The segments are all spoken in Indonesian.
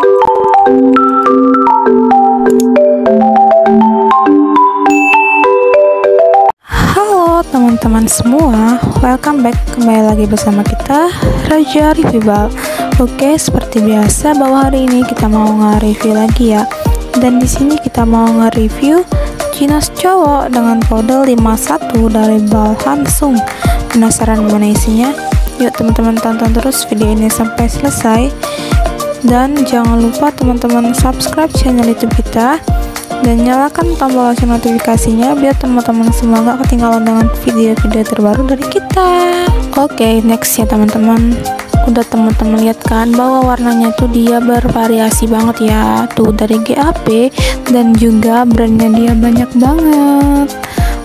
Halo teman-teman semua, welcome back, kembali lagi bersama kita Raja Reviewable. Oke, seperti biasa bahwa hari ini kita mau nge-review lagi ya. Dan di sini kita mau nge-review chinos cowok dengan kode 51 dari Bal Hansung. Penasaran gimana isinya? Yuk teman-teman tonton terus video ini sampai selesai. Dan jangan lupa teman-teman subscribe channel YouTube kita dan nyalakan tombol lonceng notifikasinya biar teman-teman semua gak ketinggalan dengan video-video terbaru dari kita. Oke, next ya teman-teman. Udah teman-teman lihat kan bahwa warnanya tuh dia bervariasi banget ya. Tuh dari GAP dan juga brandnya dia banyak banget.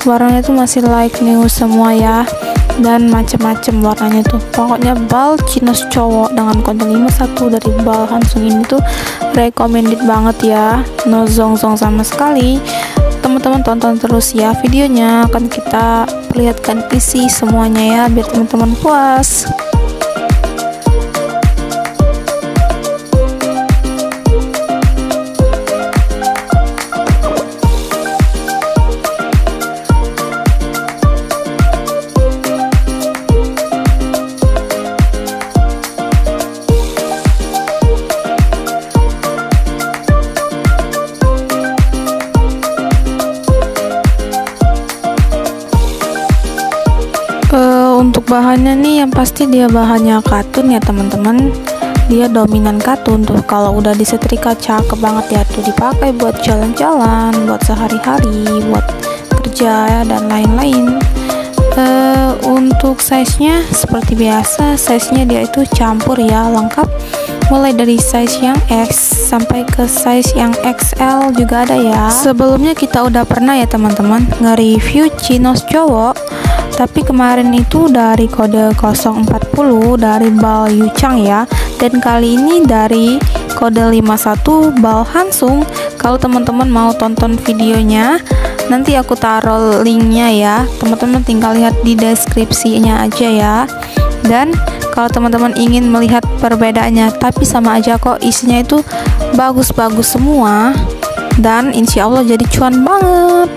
Warnanya tuh masih like new semua ya. Dan macem-macem warnanya tuh. Pokoknya Bal chinos cowok dengan kode 51 dari Bal Hansung ini tuh recommended banget ya. No zong-zong sama sekali. Teman-teman tonton terus ya videonya, akan kita perlihatkan isi semuanya ya biar teman-teman puas. Untuk bahannya nih yang pasti dia bahannya katun ya teman-teman. Dia dominan katun tuh, kalau udah disetrika cakep banget ya, tuh dipakai buat jalan-jalan, buat sehari-hari, buat kerja ya, dan lain-lain. Untuk size nya seperti biasa, size nya dia itu campur ya, lengkap, mulai dari size yang X sampai ke size yang XL juga ada ya. Sebelumnya kita udah pernah ya teman-teman nge-review chinos cowok, tapi kemarin itu dari kode 040 dari Bal Yuchang ya, dan kali ini dari kode 51 Bal Hansung. Kalau teman-teman mau tonton videonya, nanti aku taruh linknya ya, teman-teman tinggal lihat di deskripsinya aja ya. Dan kalau teman-teman ingin melihat perbedaannya, tapi sama aja kok, isinya itu bagus-bagus semua, dan insya Allah jadi cuan banget.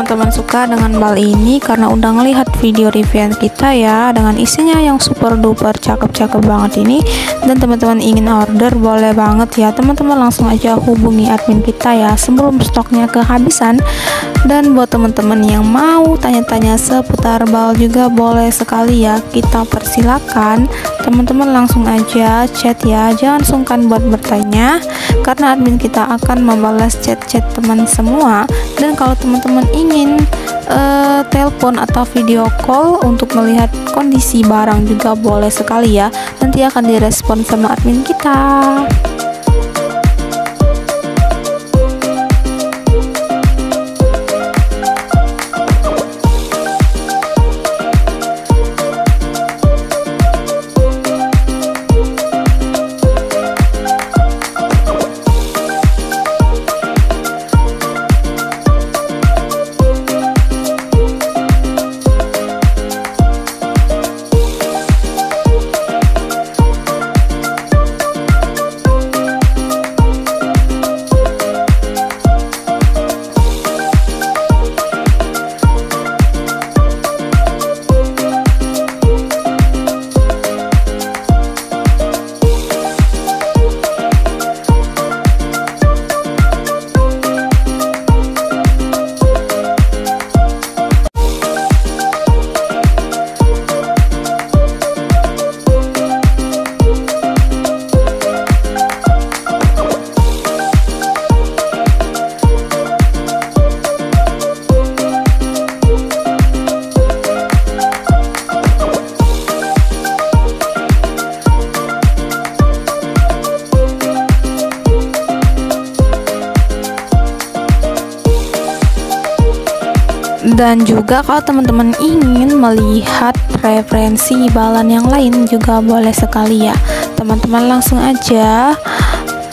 Teman-teman suka dengan bal ini karena udah ngelihat video review kita ya, dengan isinya yang super duper cakep-cakep banget ini, dan teman-teman ingin order boleh banget ya teman-teman, langsung aja hubungi admin kita ya sebelum stoknya kehabisan. Dan buat teman-teman yang mau tanya-tanya seputar bal juga boleh sekali ya, kita persilakan teman-teman langsung aja chat ya, jangan sungkan buat bertanya karena admin kita akan membalas chat-chat teman semua. Dan kalau teman-teman ingin telepon atau video call untuk melihat kondisi barang juga boleh sekali ya, nanti akan direspon sama admin kita. Dan juga kalau teman-teman ingin melihat referensi balan yang lain juga boleh sekali ya. Teman-teman langsung aja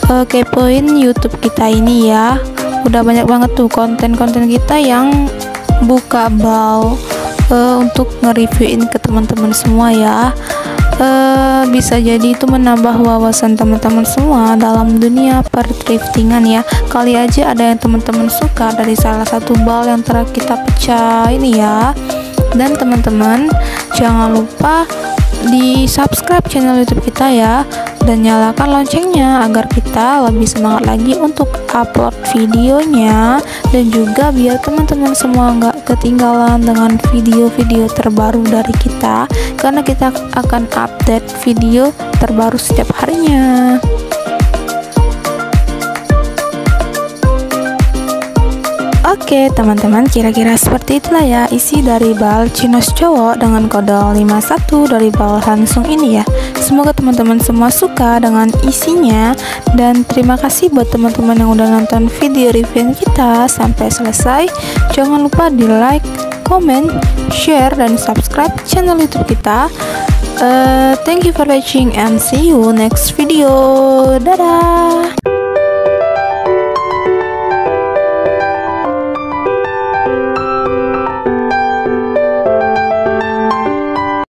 kepoin YouTube kita ini ya. Udah banyak banget tuh konten-konten kita yang buka bal untuk nge-reviewin ke teman-teman semua ya. Bisa jadi itu menambah wawasan teman-teman semua dalam dunia perthriftingan ya. Kali aja ada yang teman-teman suka dari salah satu bal yang telah kita pecah ini ya. Dan teman-teman jangan lupa di subscribe channel YouTube kita ya, dan nyalakan loncengnya agar kita lebih semangat lagi untuk upload videonya, dan juga biar teman-teman semua nggak ketinggalan dengan video-video terbaru dari kita, karena kita akan update video terbaru setiap harinya. Oke teman-teman, kira-kira seperti itulah ya isi dari bal Chinos cowok dengan kode 51 dari bal Hansung ini ya. Semoga teman-teman semua suka dengan isinya, dan terima kasih buat teman-teman yang udah nonton video review kita sampai selesai. Jangan lupa di like, comment, share, dan subscribe channel YouTube kita. Thank you for watching and see you next video. Dadah.